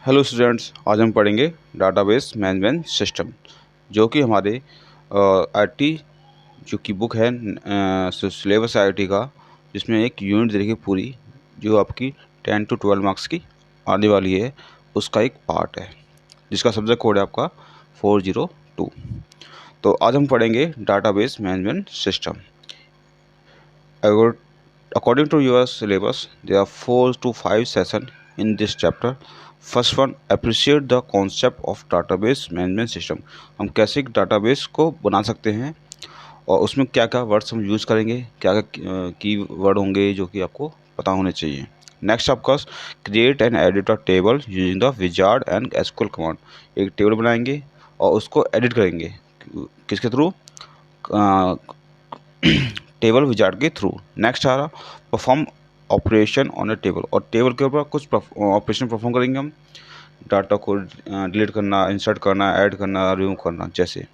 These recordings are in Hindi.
हेलो स्टूडेंट्स, आज हम पढ़ेंगे डाटाबेस मैनेजमेंट सिस्टम, जो कि हमारे आईटी जो कि बुक है सिलेबस आईटी का, जिसमें एक यूनिट दे रखी है पूरी, जो आपकी 10 to 12 मार्क्स की आने वाली है। उसका एक पार्ट है जिसका सब्जेक्ट कोड है आपका 402। तो आज हम पढ़ेंगे database management system. According to your syllabus, there are 4 to 5 sessions in this chapter. First one, appreciate the concept of database management system. हम कैसे एक database को बना सकते हैं और उसमें क्या क्या वर्ड्स हम यूज़ करेंगे, क्या क्या की वर्ड होंगे जो कि आपको पता होने चाहिए। नेक्स्ट आपका create and edit a table using the wizard and SQL command. एक टेबल बनाएंगे और उसको एडिट करेंगे किसके थ्रू, टेबल विजार्ड के थ्रू। नेक्स्ट आ रहा perform operation on A table, और टेबल के ऊपर कुछ ऑपरेशन परफॉर्म करेंगे हम, डाटा को डिलीट करना, इंसर्ट करना, ऐड करना, रिमूव करना जैसे।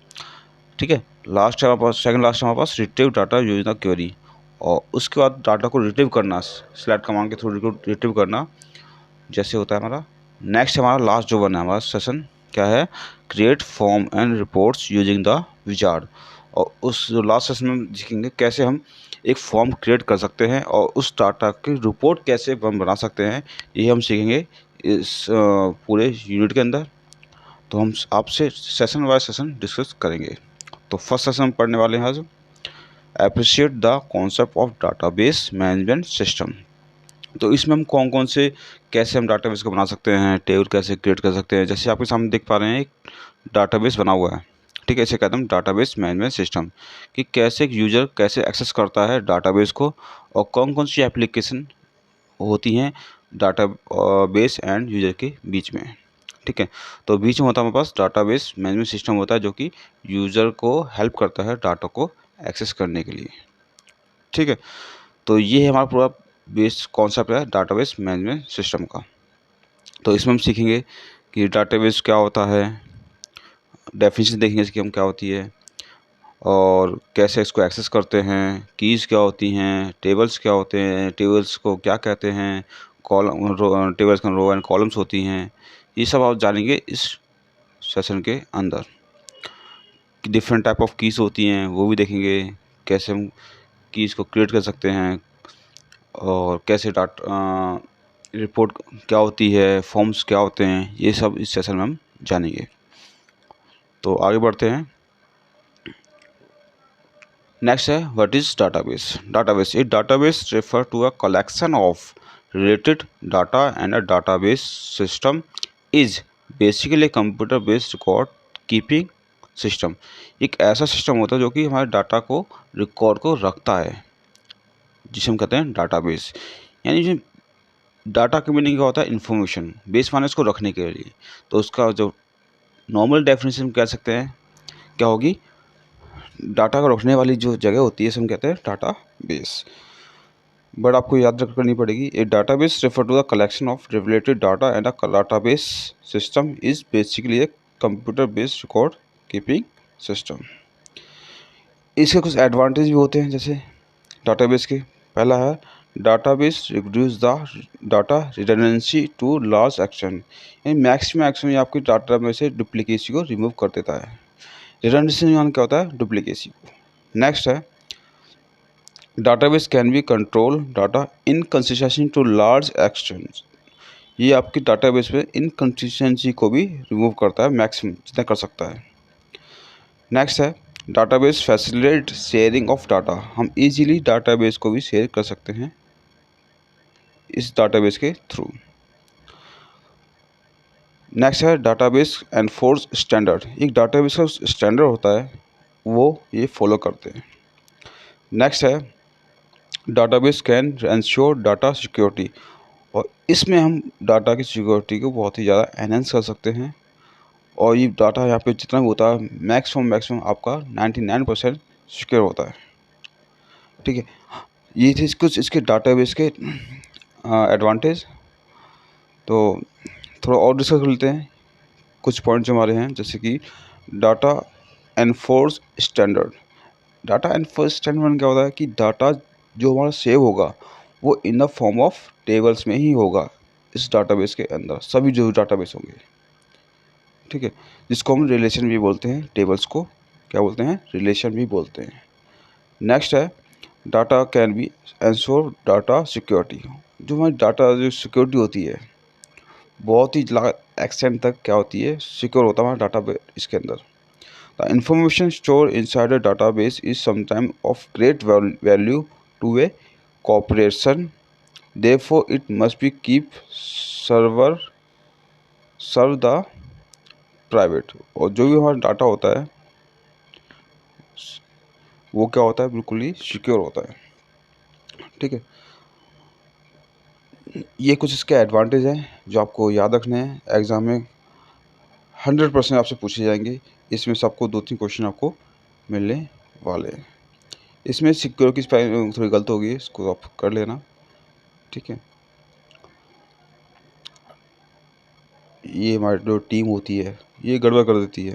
ठीक है। लास्ट है हमारे पास, सेकंड लास्ट हमारे पास retrieve data using the query, और उसके बाद डाटा को रिट्रीव करना सिलेक्ट कमांड के थ्रू रिट्रीव करना जैसे होता है हमारा। नेक्स्ट हमारा लास्ट जो बना है हमारा सेशन क्या है, create form and reports using the wizard. और उस जो लास्ट सेशन में सीखेंगे कैसे हम एक फॉर्म क्रिएट कर सकते हैं और उस डाटा की रिपोर्ट कैसे हम बना सकते हैं, ये हम सीखेंगे इस पूरे यूनिट के अंदर। तो हम आपसे सेशन बाय सेशन डिस्कस करेंगे। तो फर्स्ट सेशन हम पढ़ने वाले हैं आज, appreciate the concept of database management system. तो इसमें हम कौन कौन से कैसे हम डाटाबेस को बना सकते हैं, टेबल कैसे क्रिएट कर सकते हैं। जैसे आपके सामने देख पा रहे हैं एक डाटाबेस बना हुआ है। ठीक है, इसे कहते हैं डाटाबेस मैनेजमेंट सिस्टम, कि कैसे एक यूज़र कैसे एक्सेस करता है डाटाबेस को और कौन कौन सी एप्लीकेशन होती हैं डाटा बेस एंड यूज़र के बीच में। ठीक है, तो बीच में होता है हमारे पास डाटाबेस मैनेजमेंट सिस्टम होता है, जो कि यूज़र को हेल्प करता है डाटा को एक्सेस करने के लिए। ठीक है, तो ये है हमारा पूरा बेस कॉन्सेप्ट है डाटाबेस मैनेजमेंट सिस्टम का। तो इसमें हम सीखेंगे कि डाटाबेस क्या होता है, डेफिनेशन देखेंगे इसकी हम क्या होती है, और कैसे इसको एक्सेस करते हैं, कीज़ क्या होती हैं, टेबल्स क्या होते हैं, टेबल्स को क्या कहते हैं, कॉलम टेबल्स का रो एंड कॉलम्स होती हैं। ये सब आप जानेंगे इस सेशन के अंदर। डिफरेंट टाइप ऑफ कीज़ होती हैं वो भी देखेंगे, कैसे हम कीज़ को क्रिएट कर सकते हैं, और कैसे रिपोर्ट क्या होती है, फॉर्म्स क्या होते हैं, ये सब इस सेशन में हम जानेंगे। तो आगे बढ़ते हैं। नेक्स्ट है what is database. Database, a database refer to a collection of related data and a database system is basically computer based record keeping system. एक ऐसा सिस्टम होता है जो कि हमारे डाटा को रिकॉर्ड को रखता है, जिसे हम कहते हैं डाटाबेस। यानी डाटा की मीनिंग क्या होता है, इन्फॉर्मेशन, बेस माने इसको रखने के लिए। तो उसका जो नॉर्मल डेफिनेशन कह सकते हैं क्या होगी, डाटा को रखने वाली जो जगह होती है इसे हम कहते हैं डाटा बेस। बट आपको याद करनी पड़ेगी, a data base refer to the collection of related data and a data base system is basically a computer based record keeping system. इसके कुछ एडवांटेज भी होते हैं जैसे डाटाबेस के। पहला है database reduce the data redundancy to large action, यानी मैक्सिमम एक्शन में आपकी डाटा में से डुप्लीकेसी को रिमूव कर देता है। रिडंडेंसी मान क्या होता है, डुप्लीकेसी को। नेक्स्ट है database can be control data inconsistency to large extent, ये आपकी डाटाबेस में इनकंसिस्टेंसी को भी रिमूव करता है, मैक्सिमम जितना कर सकता है। नेक्स्ट है database facilitate sharing of data, हम इजीली डाटाबेस को भी शेयर कर सकते हैं इस डाटाबेस के थ्रू। नेक्स्ट है डाटाबेस एनफोर्स स्टैंडर्ड, एक डाटाबेस का स्टैंडर्ड होता है वो ये फॉलो करते हैं। नेक्स्ट है database can ensure data security, और इसमें हम डाटा की सिक्योरिटी को बहुत ही ज़्यादा एनहेंस कर सकते हैं। और ये डाटा यहाँ पे जितना भी होता है मैक्सिमम आपका 99% सिक्योर होता है। ठीक है, ये थे कुछ इसके डाटाबेस के एडवांटेज। तो थोड़ा और डिस्कस कर लेते हैं कुछ पॉइंट्स हमारे हैं, जैसे कि data enforce standard. Data enforce standard क्या होता है कि डाटा जो हमारा सेव होगा वो in the form of tables में ही होगा। इस डाटाबेस के अंदर, सभी जो डाटाबेस होंगे, ठीक है, जिसको हम रिलेशन भी बोलते हैं। टेबल्स को क्या बोलते हैं? रिलेशन भी बोलते हैं। नेक्स्ट है data can be ensure data security. जो हमारी डाटा जो सिक्योरिटी होती है बहुत ही एक्सटेंड तक क्या होती है? सिक्योर होता है हमारा डाटा इसके अंदर। The information store inside a database is sometime of great value to a corporation, therefore it must be keep serve the private. और जो भी हमारा डाटा होता है वो क्या होता है? बिल्कुल ही सिक्योर होता है, ठीक है। ये कुछ इसके एडवांटेज हैं जो आपको याद रखने हैं। एग्ज़ाम में 100% आपसे पूछे जाएंगे। इसमें से आपको 2-3 क्वेश्चन आपको मिलने वाले हैं। इसमें सिक्योर की स्पेलिंग थोड़ी गलत होगी, इसको आप कर लेना, ठीक है। ये हमारी जो टीम होती है ये गड़बड़ कर देती है,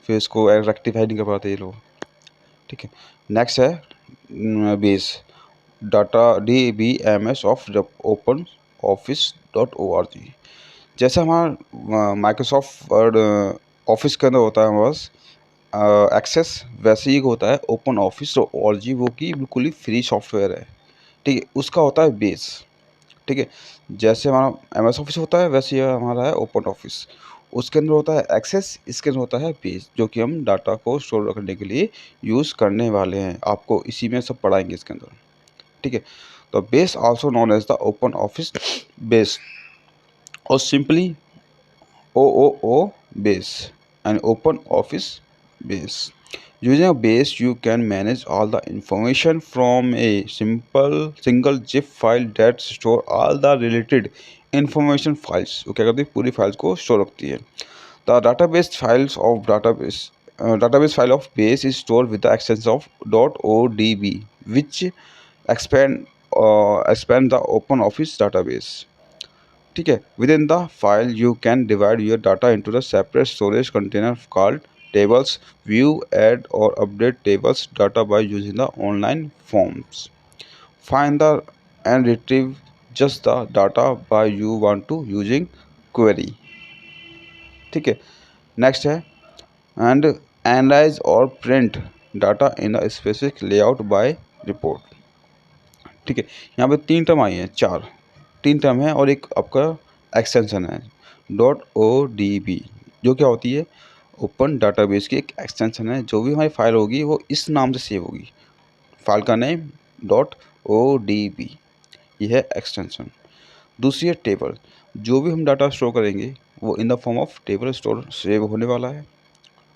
फिर इसको रेक्टिफाई नहीं कर पाते ये लोग, ठीक है। नेक्स्ट है base data DBMS of open office.org। जैसा हमारा माइक्रोसॉफ्ट वर्ड ऑफिस के अंदर होता है हमारे पास एक्सेस, वैसे ही होता है ओपन office.org, वो कि बिल्कुल ही फ्री सॉफ्टवेयर है, ठीक है। उसका होता है बेस, ठीक है। जैसे हमारा MS ऑफिस होता है वैसे ही हमारा है ओपन ऑफिस। उसके अंदर होता है एक्सेस, इसके अंदर होता है बेस, जो कि हम डाटा को स्टोर रखने के लिए यूज़ करने वाले हैं। आपको इसी में सब पढ़ाएंगे इसके अंदर, ठीक है। तो base also known as the open office base और simply OOO base and open office base. Using a base, you can manage all the information from a single zip file that store all the related information files. वो क्या करती है? पूरी फाइल्स को स्टोर रखती है। The database files of database file of base is stored with the extension of .odb, which expand the open office database. ठीक है। Within the file you can divide your data into the separate storage container called tables, view add और update tables data by using the online forms, find the and retrieve just the data by you want to using query, ठीक है। नेक्स्ट है एंड एनालाइज और print data in the specific layout by report, ठीक है। यहाँ पे 3 टर्म आई हैं, 3 टर्म है और एक आपका एक्सटेंशन है .odb, जो क्या होती है? ओपन डाटाबेस की एक एक्सटेंशन है। जो भी हमारी फाइल होगी वो इस नाम से सेव होगी, फाइल का नेम .odb, ये है एक्सटेंशन। दूसरी है टेबल, जो भी हम डाटा स्टोर करेंगे वो in the form of table store save होने वाला है,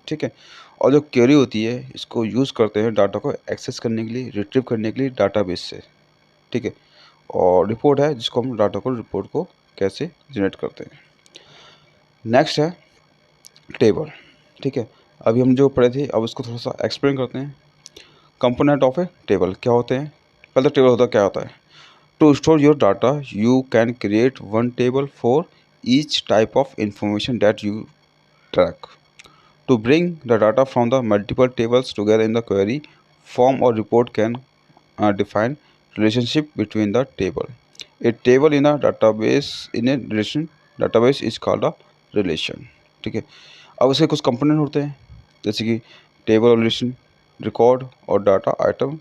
ठीक है। और जो क्वेरी होती है इसको यूज़ करते हैं डाटा को एक्सेस करने के लिए, रिट्रीव करने के लिए डाटाबेस से, ठीक है। और रिपोर्ट है जिसको हम डाटा को रिपोर्ट को कैसे जनरेट करते हैं। नेक्स्ट है टेबल, ठीक है। अभी हम जो पढ़े थे अब इसको थोड़ा सा एक्सप्लेन करते हैं। कंपोनेंट ऑफ ए टेबल क्या होते हैं? पहले टेबल होता क्या होता है? To store your data you can create one table for each type of information that you track. To bring the data from the multiple tables together in the query, form or report can define relationship between the table. A table in a database database is called a relation, ठीक है। अब उसके कुछ कंपोनेंट होते हैं जैसे कि टेबल और रिलेशन, रिकॉर्ड और डाटा आइटम,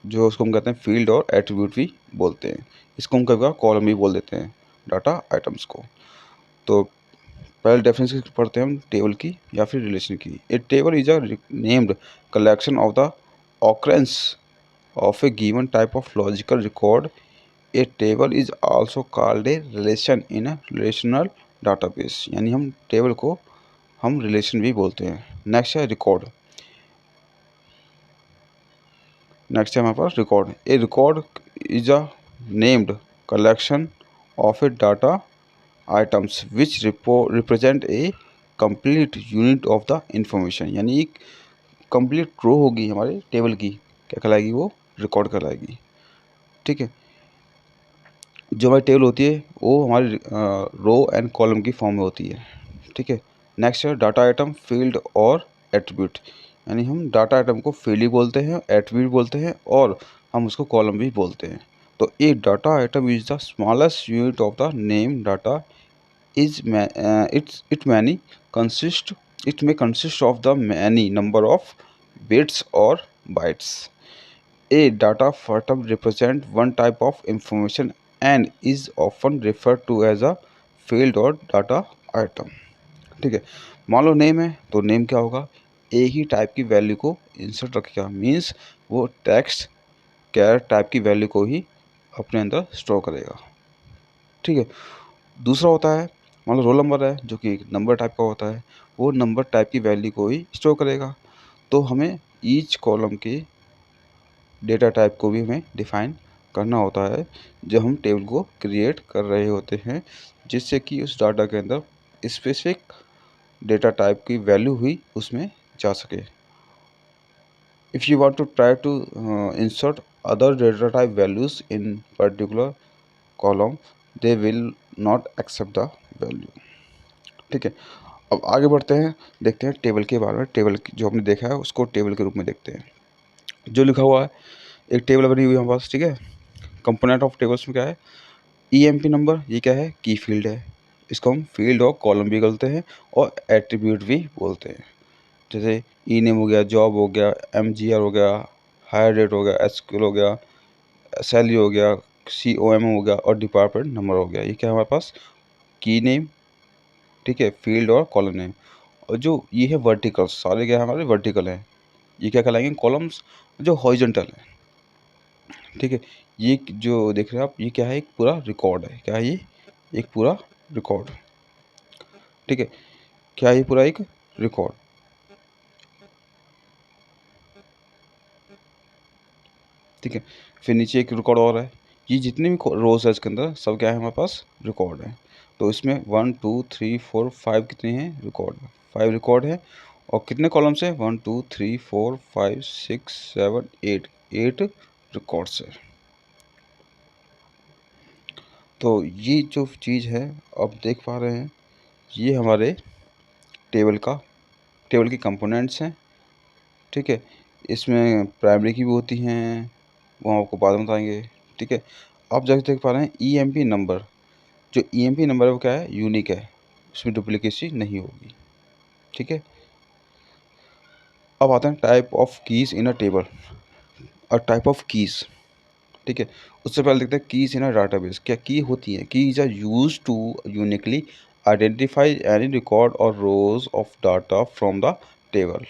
जो उसको हम कहते हैं फील्ड और एट्रीब्यूट भी बोलते हैं। इसको हम कभी कभार कॉलम भी बोल देते हैं डाटा आइटम्स को। तो पहले डेफिनेशन पढ़ते हैं हम टेबल की या फिर रिलेशन की। A table is a named collection of the occurrence of a given type of logical record. A table is also called a relation in a relational database, यानी हम टेबल को हम रिलेशन भी बोलते हैं। नेक्स्ट है रिकॉर्ड। नेक्स्ट है हमारे पास record. A record is a named collection of a data items which represent a complete unit of the information, यानी एक कंप्लीट रो होगी हमारे टेबल की, क्या कहलाएगी? वो रिकॉर्ड कहलाएगी, ठीक है। जो हमारी टेबल होती है वो हमारी रो एंड कॉलम की फॉर्म में होती है, ठीक है। नेक्स्ट है डाटा आइटम, फील्ड और एट्रीब्यूट, यानी हम डाटा आइटम को फील्ड ही बोलते हैं, एट्रीब्यूट बोलते हैं और हम उसको कॉलम भी बोलते हैं। तो a data item is the smallest unit of the name data is it may consist of the many number of bits or bytes. A data item represent one type of information and is often referred to as a field or data item. ठीक है, मान लो नेम है तो नेम क्या होगा, एक ही टाइप की वैल्यू को इंसर्ट रखेगा, मीन्स वो टेक्स्ट कैर टाइप की वैल्यू को ही अपने अंदर स्टोर करेगा। ठीक है, दूसरा होता है मान लो रोल नंबर है जो कि एक नंबर टाइप का होता है, वो नंबर टाइप की वैल्यू को ही स्टोर करेगा। तो हमें ईच कॉलम के डेटा टाइप को भी हमें डिफाइन करना होता है जब हम टेबल को क्रिएट कर रहे होते हैं, जिससे कि उस डाटा के अंदर स्पेसिफिक डेटा टाइप की वैल्यू हुई उसमें जा सके। If you want to try to insert other data type values in particular column, they will not accept the value. ठीक है, अब आगे बढ़ते हैं, देखते हैं टेबल के बारे में। टेबल जो हमने देखा है उसको टेबल के रूप में देखते हैं। जो लिखा हुआ है, एक टेबल बनी हुई है हमारे पास। ठीक है, कंपोनेंट ऑफ टेबल्स में क्या है, ईएमपी नंबर, ये क्या है, की फील्ड है। इसको हम फील्ड और कॉलम भी बोलते हैं और एट्रीब्यूट भी बोलते हैं। जैसे ई नेम हो गया, जॉब हो गया, एमजीआर हो गया, हायर रेट हो गया, एसक्यूएल हो गया, सैलरी हो गया, सीओएम हो गया और डिपार्टमेंट नंबर हो गया। ये क्या है हमारे पास, की नेम, ठीक है, फील्ड और कॉलम नेम। और जो ये है वर्टिकल, सारे क्या है हमारे वर्टिकल हैं। ये क्या कहलाएंगे, कॉलम्स जो हॉरिजॉन्टल है। ठीक है, ये जो देख रहे हैं आप, ये क्या है, एक पूरा रिकॉर्ड है। क्या है ये, एक पूरा रिकॉर्ड। ठीक है, क्या है ये, पूरा एक रिकॉर्ड। ठीक है, फिर नीचे एक रिकॉर्ड और है। ये जितने भी रोज है इसके अंदर सब क्या है हमारे पास, रिकॉर्ड है। तो इसमें 1 2 3 4 5 कितने हैं, रिकॉर्ड, 5 रिकॉर्ड है। और कितने कॉलम्स हैं, 1 2 3 4 5 6 7 8, 8 रिकॉर्ड्स है। तो ये जो चीज़ है आप देख पा रहे हैं, ये हमारे टेबल की कंपोनेंट्स हैं। ठीक है, इसमें प्राइमरी की भी होती हैं, वो हम आपको बाद में बताएंगे। ठीक है, आप जैसे देख पा रहे हैं ईएमपी नंबर, जो ईएमपी नंबर है वो क्या है, यूनिक है, उसमें डुप्लीकेसी नहीं होगी। ठीक है, अब आते हैं type of keys in a table, और टाइप ऑफ कीज़। ठीक है, उससे पहले देखते हैं कीज इन अ डाटाबेस क्या की होती है। Keys are use to uniquely identify any record और rows of data from the table.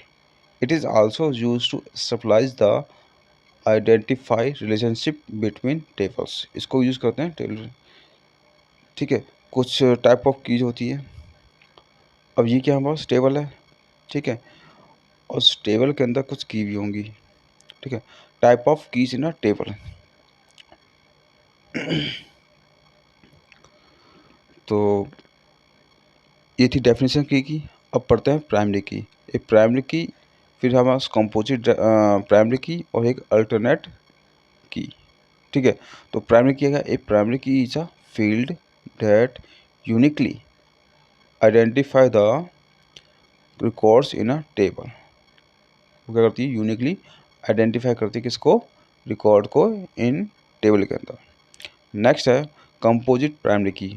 It is also use to stabilize the identify relationship between tables, इसको यूज़ करते हैं टेबल। ठीक है, कुछ टाइप ऑफ कीज होती है। अब ये क्या हमारे पास टेबल है। ठीक है, और उस टेबल के अंदर कुछ की भी होंगी। ठीक है, type of keys in a table. तो ये थी डेफिनेशन की। अब पढ़ते हैं प्राइमरी की। एक प्राइमरी की, फिर हमारे पास कंपोजिट प्राइमरी की और एक अल्टरनेट की। ठीक है, तो प्राइमरी की है, एक प्राइमरी की is a field that uniquely identify the records in a table. वो क्या करती है, यूनिकली आइडेंटिफाई करती है किसको, रिकॉर्ड को इन टेबल के अंदर। नेक्स्ट है कंपोजिट प्राइमरी की।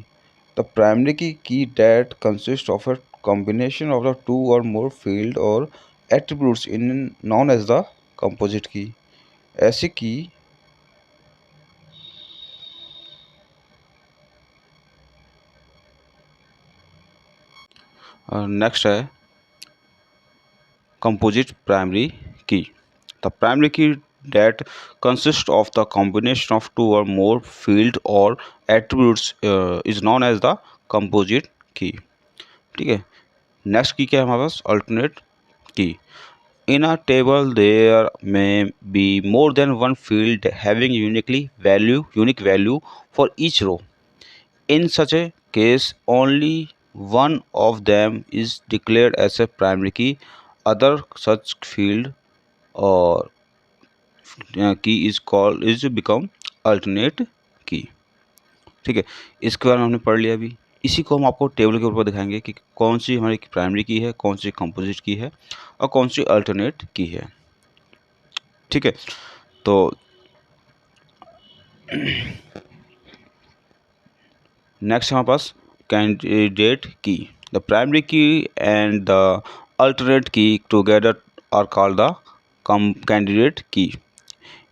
द प्राइमरी की that consist of a combination of the two or more field or attributes in known as the composite key। ऐसी की नेक्स्ट है composite primary key। The primary key that consists of the combination of two or more field or attributes is known as the composite key। ठीक है, नेक्स्ट की क्या है हमारे पास, alternate key। In a table there may be more than one field having unique value for each row। In such a case only one of them is declared as a primary key, other such field or key is become alternate key। ठीक है, इसके बारे में हमने पढ़ लिया अभी। इसी को हम आपको टेबल के ऊपर दिखाएंगे कि कौन सी हमारी प्राइमरी की है, कौन सी कंपोजिट की है और कौन सी अल्टरनेट की है। ठीक है, तो नेक्स्ट हमारे पास candidate key. The primary key and the alternate key together are called the candidate key.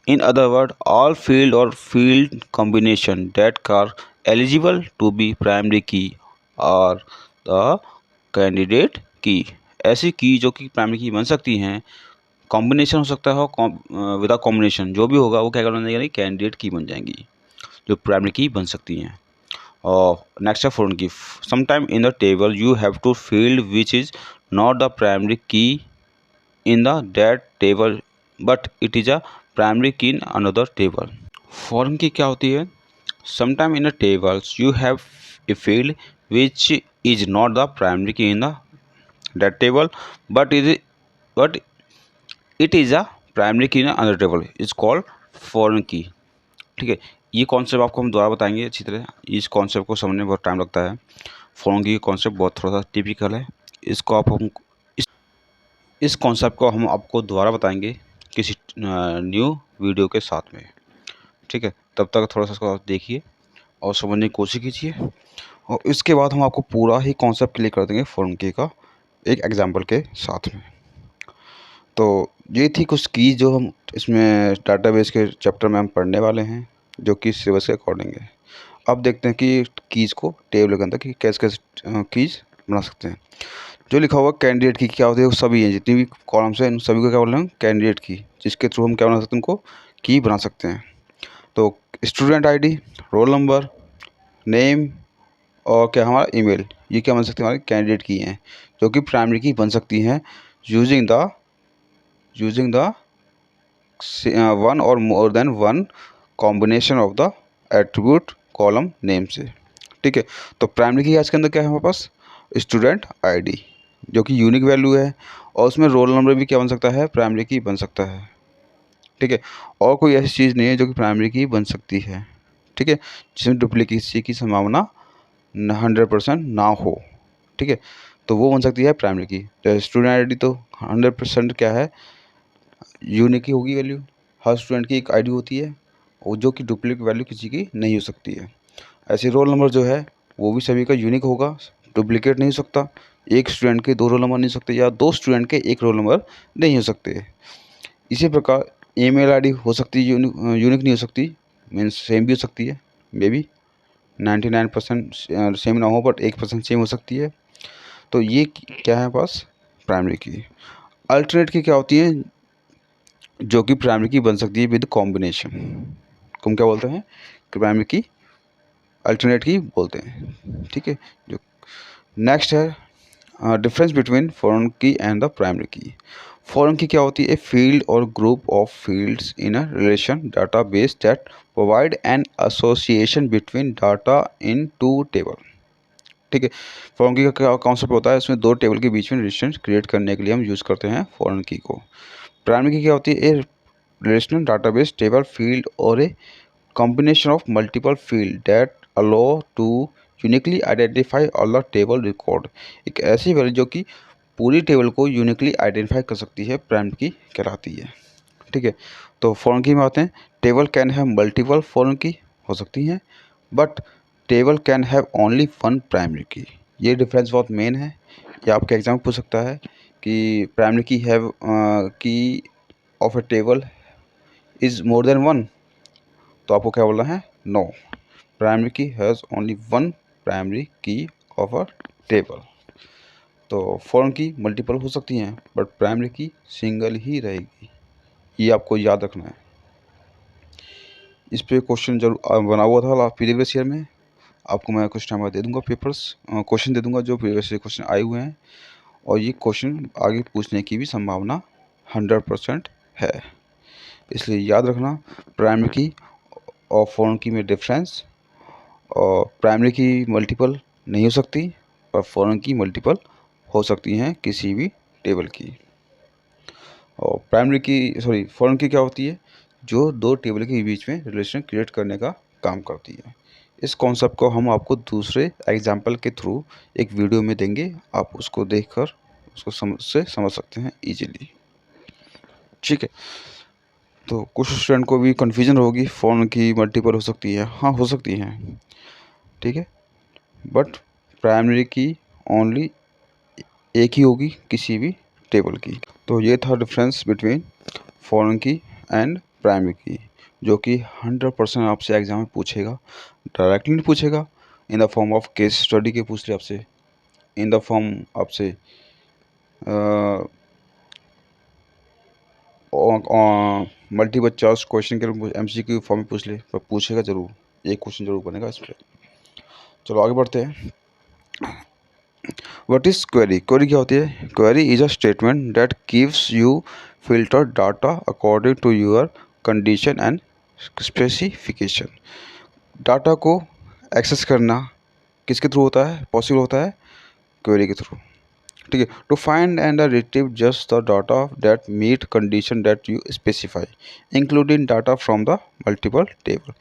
In other words, all field or field combination that are eligible to be primary key are the candidate key। ऐसी की जो कि प्राइमरी की बन सकती हैं, कॉम्बिनेशन हो सकता है विदाउट कॉम्बिनेशन जो भी होगा वो क्या बन जाएगी, कैंडिडेट की बन जाएंगी जो प्राइमरी की बन सकती हैं। और नेक्स्ट है foreign key. Sometime in the table you have two field which is not the primary key in the that table but it is a primary key in another table। Form की क्या होती है? sometime in a tables you have a field which is not the primary key in the that table but it is a primary key in another table is called foreign key। ठीक है, ये कॉन्सेप्ट आपको हम दोबारा बताएंगे अच्छी तरह। इस कॉन्सेप्ट को समझने में बहुत टाइम लगता है। फॉरेन की कॉन्सेप्ट बहुत थोड़ा सा टिपिकल है। इसको आप हम इस कॉन्सेप्ट को हम आपको दोबारा बताएंगे किसी न्यू वीडियो के साथ में। ठीक है, तब तक थोड़ा सा इसको आप देखिए और समझने की कोशिश कीजिए, और इसके बाद हम आपको पूरा ही कॉन्सेप्ट क्लियर कर देंगे फॉर्म की का एक एग्जांपल के साथ में। तो ये थी कुछ की जो हम इसमें डाटाबेस के चैप्टर में हम पढ़ने वाले हैं, जो कि सिलेबस के अकॉर्डिंग है। अब देखते हैं कि कीज़ को टेबल के अंदर कि कैसे कैसे कीज़ बना सकते हैं। जो लिखा हुआ कैंडिडेट की क्या होती है, वो सभी हैं जितनी भी कॉलम्स हैं, इन सभी को क्या बोल रहे हैं, कैंडिडेट की, जिसके थ्रू हम क्या बना सकते हैं, उनको की बना सकते हैं। तो student ID, roll number, name और क्या हमारा ईमेल, ये क्या बन सकते हैं, हमारे कैंडिडेट की हैं, जो कि प्राइमरी की बन सकती हैं यूजिंग द वन और more than one combination of the attribute column name से। ठीक है, तो प्राइमरी की आज के अंदर क्या है हमारे पास, स्टूडेंट आईडी जो कि यूनिक वैल्यू है, और उसमें रोल नंबर भी क्या बन सकता है, प्राइमरी की बन सकता है। ठीक है, और कोई ऐसी चीज़ नहीं है जो कि प्राइमरी की बन सकती है। ठीक है, जिसमें डुप्लीकेसी की संभावना 100% ना हो। ठीक है, तो वो बन सकती है प्राइमरी की। तो स्टूडेंट आईडी तो 100% क्या है, यूनिक ही होगी वैल्यू। हर स्टूडेंट की एक आईडी होती है और जो कि डुप्लीकेट वैल्यू किसी की नहीं हो सकती है। ऐसे रोल नंबर जो है वो भी सभी का यूनिक होगा, डुप्लीकेट नहीं हो सकता। एक स्टूडेंट के दो रोल नंबर नहीं हो सकते, या दो स्टूडेंट के एक रोल नंबर नहीं हो सकते। इसी प्रकार ईमेल आईडी हो सकती है, यूनिक नहीं हो सकती, मीन्स सेम भी हो सकती है, मे बी 99% सेम ना हो बट 1% सेम हो सकती है। तो ये क्या है पास, प्राइमरी की। अल्टरनेट की क्या होती है, जो कि प्राइमरी की बन सकती है विद कॉम्बिनेशन। हम क्या बोलते हैं, प्राइमरी की अल्टरनेट की बोलते हैं। ठीक है, जो नेक्स्ट है difference between foreign key and the primary key. Foreign key क्या होती है, ए फील्ड और group of fields in a relation database that provide an association between data in two table. ठीक है, फॉरेन की का क्या कॉन्सेप्ट होता है, इसमें दो टेबल के बीच में रिलेशन क्रिएट करने के लिए हम यूज़ करते हैं फॉरेन की को। प्राइमरी की क्या होती है, ए रिलेशनल डाटाबेस टेबल फील्ड और ए combination of multiple field that allow to uniquely identify all the table record। एक ऐसी वैल्यू जो कि पूरी टेबल को यूनिकली आइडेंटिफाई कर सकती है, प्राइमरी की कहलाती है। ठीक है, तो फॉरेन की में आते हैं। Table can have multiple foreign की हो सकती हैं, but table can have only one primary की। ये डिफरेंस बहुत मेन है। ये आपके एग्जाम पूछ सकता है कि प्राइमरी की हैव की of A table is more than one, तो आपको क्या बोलना है, नो, प्राइमरी की हैज़ ओनली वन प्राइमरी की ऑफ अ टेबल। तो फॉरेन की मल्टीपल हो सकती हैं बट प्राइमरी की सिंगल ही रहेगी, ये आपको याद रखना है। इस पे क्वेश्चन जरूर बना हुआ था प्रीवियस ईयर में, आपको मैं कुछ टाइम बाद दे दूंगा पेपर्स, क्वेश्चन दे दूंगा जो प्रीवियस ईयर क्वेश्चन आए हुए हैं, और ये क्वेश्चन आगे पूछने की भी संभावना 100% है। इसलिए याद रखना, प्राइमरी की और फॉरेन की में डिफरेंस, और प्राइमरी की मल्टीपल नहीं हो सकती और फॉरेन की मल्टीपल हो सकती हैं किसी भी टेबल की। और प्राइमरी की फॉरेन की क्या होती है, जो दो टेबल के बीच में रिलेशन क्रिएट करने का काम करती है। इस कॉन्सेप्ट को हम आपको दूसरे एग्जाम्पल के थ्रू एक वीडियो में देंगे, आप उसको देखकर उसको समझ सकते हैं ईजिली। ठीक है, तो कुछ स्टूडेंट को भी कन्फ्यूजन होगी, फ़ॉरेन की मल्टीपल हो सकती है, हाँ हो सकती है, ठीक है, बट प्राइमरी की ओनली एक ही होगी किसी भी टेबल की। तो ये था difference between foreign key and primary की, जो कि 100% आपसे एग्जाम में पूछेगा, डायरेक्टली नहीं पूछेगा, in the form of case study के पूछ ले आपसे, इन द फॉर्म आपसे मल्टीपल चॉइस क्वेश्चन के MCQ फॉर्म में पूछ ले, पर पूछेगा ज़रूर, एक क्वेश्चन जरूर बनेगा इस पर। चलो आगे बढ़ते हैं। What is query? Query क्या होती है? Query is a statement that gives you filtered data according to your condition and specification. Data को एक्सेस करना किसके थ्रू होता है? पॉसिबल होता है क्वेरी के थ्रू, ठीक है। To find and retrieve just the data that meet condition that you specify, including data from the multiple table.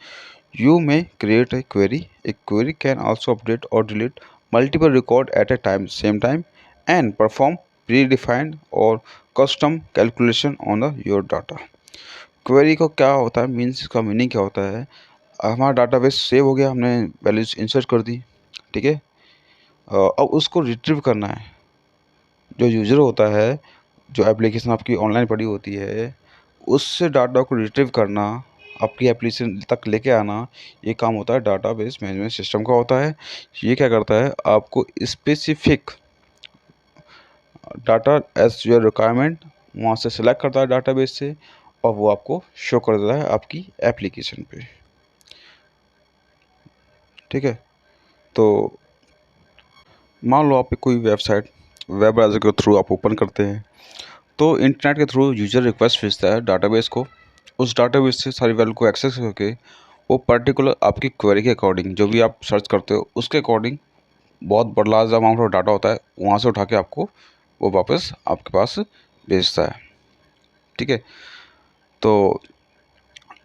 You may create a query. A query can also update or delete multiple record at a same time, and perform predefined or custom calculation on your data. Query को क्या होता है, मीन्स इसका मीनिंग क्या होता है? हमारा डाटाबेस सेव हो गया, हमने वैल्यूज इंसर्ट कर दी, ठीक है। अब उसको रिट्रीव करना है। जो यूज़र होता है, जो एप्लीकेशन आपकी ऑनलाइन पड़ी होती है, उससे डाटा को रिट्रीव करना, आपकी एप्लीकेशन तक लेके आना, ये काम होता है डाटाबेस मैनेजमेंट सिस्टम का होता है। ये क्या करता है, आपको specific data as your requirement वहाँ से सिलेक्ट करता है डाटाबेस से, और वो आपको शो कर देता है आपकी एप्लीकेशन पे, ठीक है। तो मान लो आप कोई वेबसाइट वेब ब्राउज़र के थ्रू आप ओपन करते हैं, तो इंटरनेट के थ्रू यूज़र रिक्वेस्ट भेजता है डाटाबेस को, उस डाटाबेस से सारी वैल्यू को एक्सेस करके वो पर्टिकुलर आपकी क्वेरी के अकॉर्डिंग, जो भी आप सर्च करते हो उसके अकॉर्डिंग, बहुत बड़ा लार्ज अमाउंट ऑफ डाटा होता है, वहाँ से उठा के आपको वो वापस आपके पास भेजता है, ठीक है। तो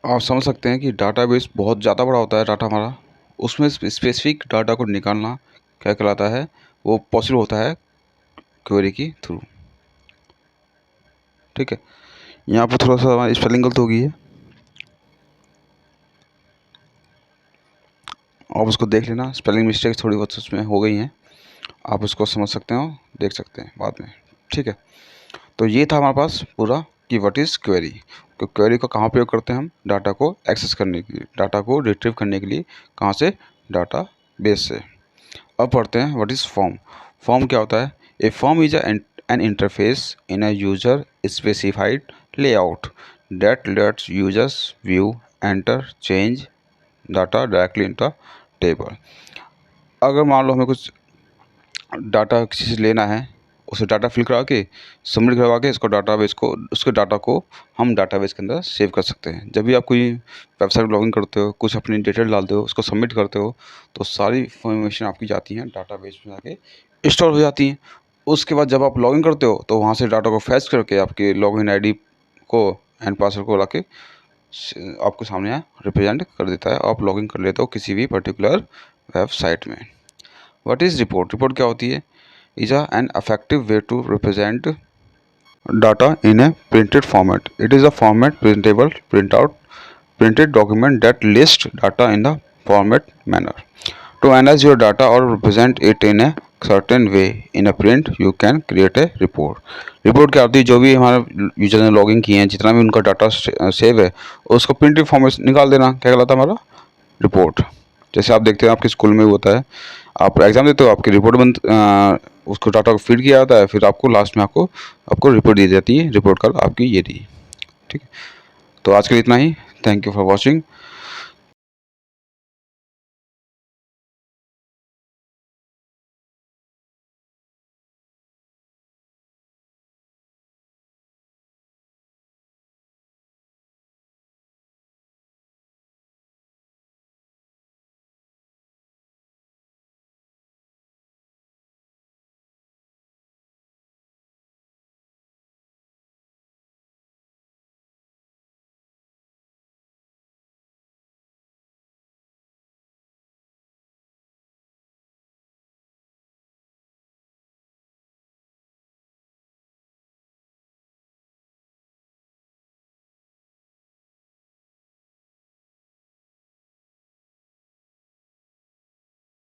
आप समझ सकते हैं कि डाटाबेस बहुत ज़्यादा बड़ा होता है डाटा हमारा, उसमें स्पेसिफिक डाटा को निकालना क्या कहलाता है, वो पॉसिबल होता है क्वेरी के थ्रू, ठीक है। यहाँ पर थोड़ा सा हमारी स्पेलिंग गलत हो गई है, आप उसको देख लेना, स्पेलिंग मिस्टेक थोड़ी बहुत उसमें हो गई हैं, आप उसको समझ सकते हो, देख सकते हैं बाद में, ठीक है। तो ये था हमारे पास पूरा कि व्हाट इज़ क्वेरी। तो क्वेरी को कहाँ प्रयोग करते हैं हम, डाटा को एक्सेस करने के लिए, डाटा को रिट्रीव करने के लिए, कहाँ से, डाटा बेस से। अब पढ़ते हैं व्हाट इज़ फॉर्म। फॉर्म क्या होता है? A form is an interface in a user specified layout that lets users view, enter, change data directly in the table. अगर मान लो हमें कुछ डाटा किसी से लेना है, उसे डाटा फिल करा के सबमिट करवा के इसको डाटाबेस को, उसके डाटा को हम डाटाबेस के अंदर सेव कर सकते हैं। जब भी आप कोई वेबसाइट लॉगिन करते हो, कुछ अपनी डिटेल डालते हो, उसको सबमिट करते हो, तो सारी इन्फॉर्मेशन आपकी जाती हैं डाटाबेस में, जाके स्टोर हो जाती हैं। उसके बाद जब आप लॉगिन करते हो तो वहाँ से डाटा को फैच करके आपके लॉगिन आईडी को एंड पासवर्ड को ला के आपके सामने रिप्रेजेंट कर देता है, आप लॉगिन कर लेते हो किसी भी पर्टिकुलर वेबसाइट में। What is report? रिपोर्ट क्या होती है? Is an effective way to represent data in a printed format. It is a format printable printed document that lists data in the format manner. To analyze your data or represent it in a certain way in a print, you can create a report. Report क्या होती है? जो भी हमारे यूजर ने लॉगिन किए हैं, जितना भी उनका डाटा सेव है, उसको प्रिंटेड फॉर्म में निकाल देना, क्या कहलाता है हमारा? रिपोर्ट। जैसे आप देखते हैं आपके स्कूल में होता है, आप एग्ज़ाम देते हो, आपकी रिपोर्ट उसको डाटा को फीड किया जाता है, फिर आपको लास्ट में आपको रिपोर्ट दी जाती है, रिपोर्ट कल आपकी ये रही, ठीक है। तो आज के लिए इतना ही, थैंक यू फॉर वॉचिंग।